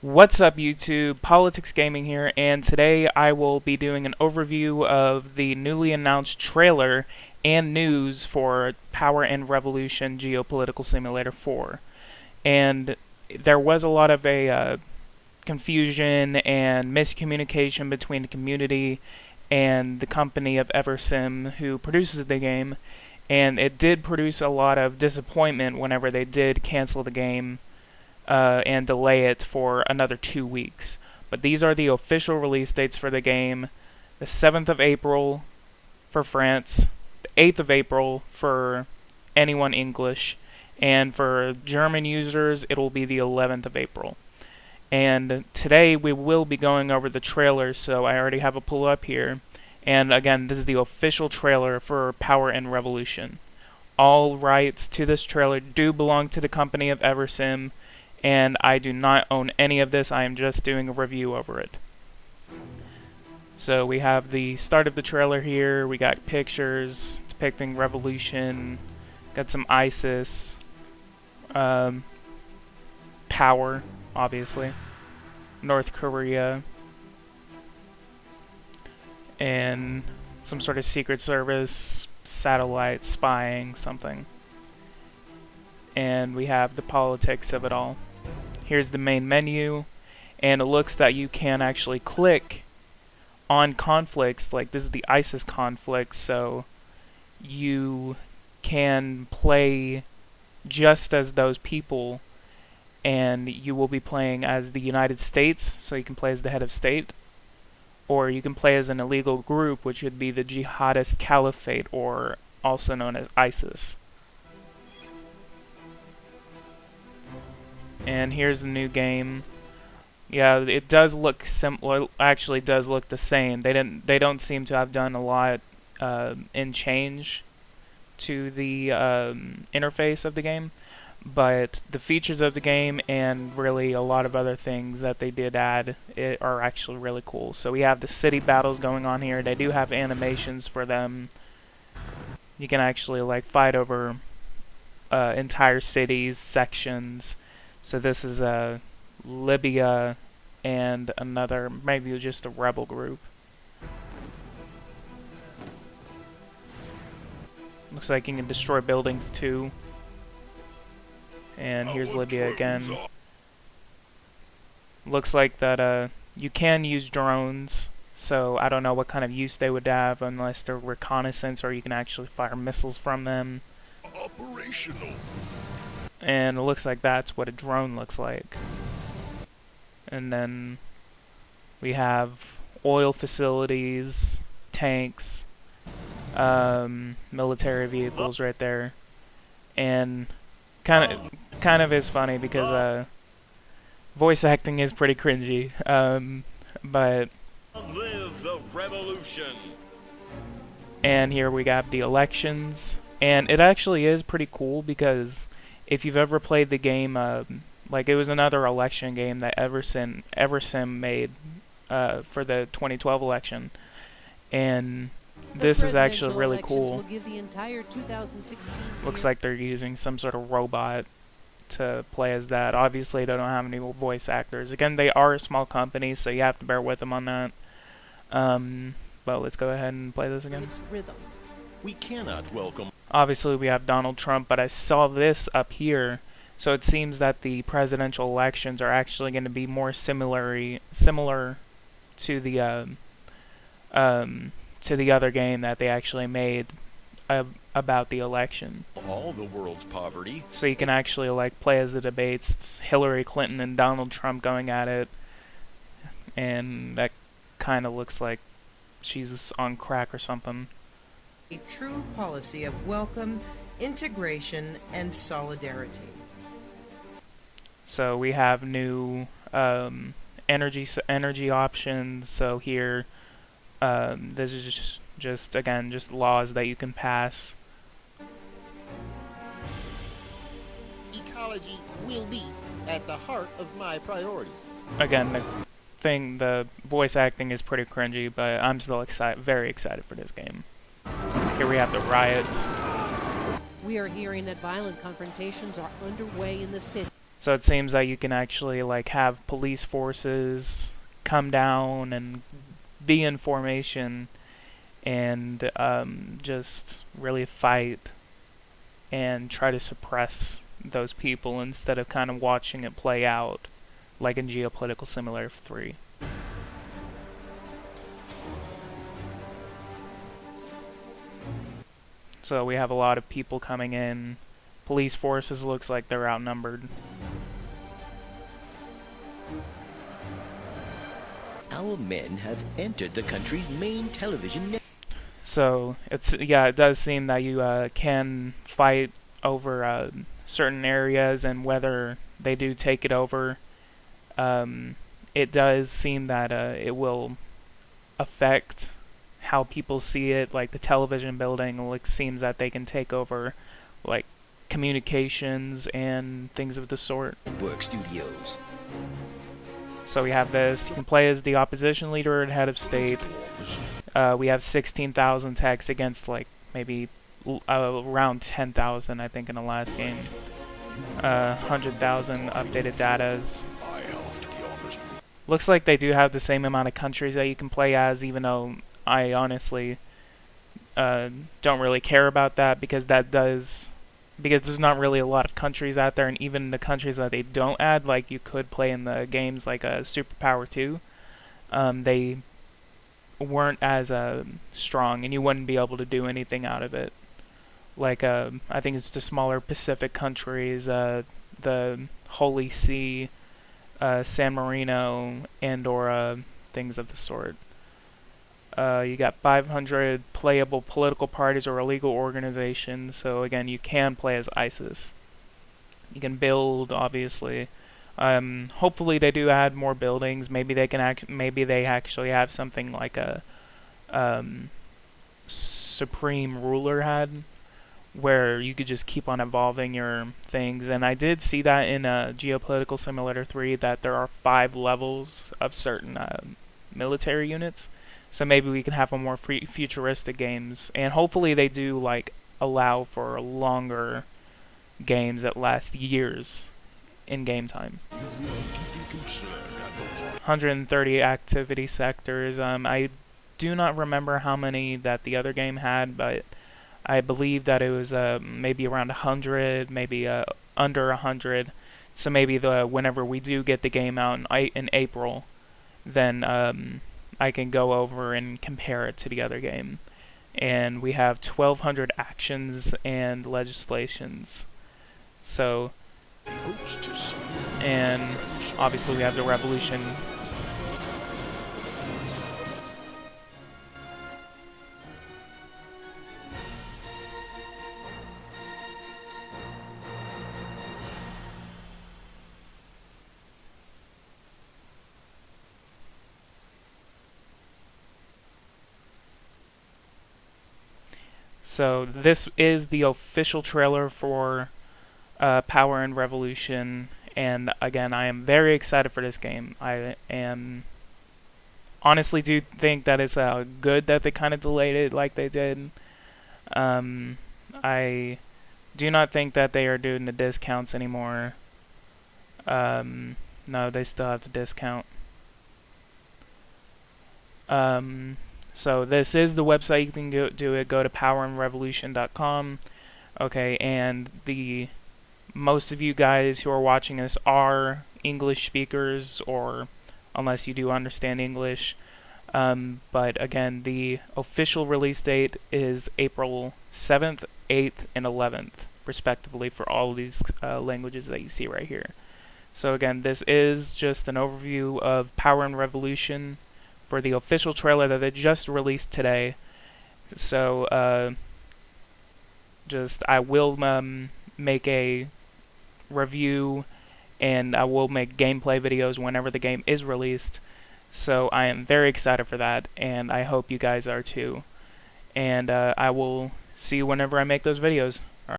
What's up YouTube, Politics Gaming here, and today I will be doing an overview of the newly announced trailer and news for Power and Revolution Geopolitical Simulator 4. And there was a lot of confusion and miscommunication between the community and the company of Eversim who produces the game, and it did produce a lot of disappointment whenever they did cancel the game and delay it for another 2 weeks. But these are the official release dates for the game: the 7th of April for France, the 8th of April for anyone English, and for German users, it will be the 11th of April. And today we will be going over the trailer, so I already have a pull up here. And again, this is the official trailer for Power and Revolution. All rights to this trailer do belong to the company of Eversim, and I do not own any of this. I am just doing a review over it. So we have the start of the trailer here. We got pictures depicting revolution. Got some ISIS. Power, obviously. North Korea. And some sort of secret service, satellite, spying, something. And we have the politics of it all. Here's the main menu, and it looks that you can actually click on conflicts. Like, this is the ISIS conflict, so you can play just as those people, and you will be playing as the United States, so you can play as the head of state, or you can play as an illegal group, which would be the Jihadist Caliphate, or also known as ISIS. And here's the new game. Yeah, it does look similar. Actually, does look the same. They don't seem to have done a lot in change to the interface of the game, but the features of the game and really a lot of other things that they did add are actually really cool. So we have the city battles going on here. They do have animations for them. You can actually like fight over entire cities, sections. So this is Libya and another, maybe just a rebel group. Looks like you can destroy buildings too. And here's Libya again. Looks like that you can use drones, so I don't know what kind of use they would have unless they're reconnaissance, or you can actually fire missiles from them. Operational. And it looks like that's what a drone looks like. And then we have oil facilities, tanks, military vehicles right there. And kind of is funny because voice acting is pretty cringy. But Live the revolution. and here we got the elections, and it actually is pretty cool because if you've ever played the game, like it was another election game that Eversim made for the 2012 election, and this is actually really cool. Looks like they're using some sort of robot to play as that. Obviously, they don't have any voice actors. Again, they are a small company, so you have to bear with them on that. But let's go ahead and play this again. We cannot welcome. Obviously, we have Donald Trump, but I saw this up here, so it seems that the presidential elections are actually going to be more similar to the other game that they actually made about the election. All the world's poverty. So you can actually like play as the debates. It's Hillary Clinton and Donald Trump going at it, and that kind of looks like she's on crack or something. A true policy of welcome, integration, and solidarity. So we have new energy options. So here, this is just again just laws that you can pass. Ecology will be at the heart of my priorities. Again, the voice acting is pretty cringy, but I'm still very excited for this game. Here we have the riots. We are hearing that violent confrontations are underway in the city. So it seems that you can actually like have police forces come down and be in formation and just really fight and try to suppress those people instead of kind of watching it play out like in Geopolitical Simulator 3. So we have a lot of people coming in. Police forces looks like they're outnumbered. Our men have entered the country's main television network. So it does seem that you can fight over certain areas, and whether they do take it over, it does seem that it will affect how people see it. Like the television building, like seems that they can take over, like communications and things of the sort. Work studios. So we have this. You can play as the opposition leader and head of state. We have 16,000 techs against like maybe around 10,000, I think, in the last game. 100,000 updated datas. Looks like they do have the same amount of countries that you can play as, even though I honestly don't really care about that, because there's not really a lot of countries out there, and even the countries that they don't add, like you could play in the games like Superpower 2, they weren't as strong, and you wouldn't be able to do anything out of it. Like I think it's the smaller Pacific countries, the Holy See, San Marino, and/or things of the sort. You got 500 playable political parties or illegal organizations. So again, you can play as ISIS. You can build, obviously. Hopefully, they do add more buildings. Maybe they can maybe they actually have something like a supreme ruler had, where you could just keep on evolving your things. And I did see that in Geopolitical Simulator 3 that there are 5 levels of certain military units. So maybe we can have a more futuristic games, and hopefully they do like allow for longer games that last years in game time. 130 activity sectors. I do not remember how many that the other game had, but I believe that it was maybe around 100, maybe under 100. So maybe whenever we do get the game out in April, then I can go over and compare it to the other game. And we have 1,200 actions and legislations. So, and obviously we have the revolution. So this is the official trailer for Power and Revolution, and again, I am very excited for this game. I am honestly do think that it's good that they kind of delayed it like they did. I do not think that they are doing the discounts anymore. No, they still have the discount. So this is the website you can do it. Go to powerandrevolution.com. Okay, and most of you guys who are watching this are English speakers, or unless you do understand English. But again, the official release date is April 7th, 8th, and 11th, respectively, for all of these languages that you see right here. So again, this is just an overview of Power and Revolution for the official trailer that they just released today. So I will make a review, and I will make gameplay videos whenever the game is released. So I am very excited for that, and I hope you guys are too. And I will see you whenever I make those videos.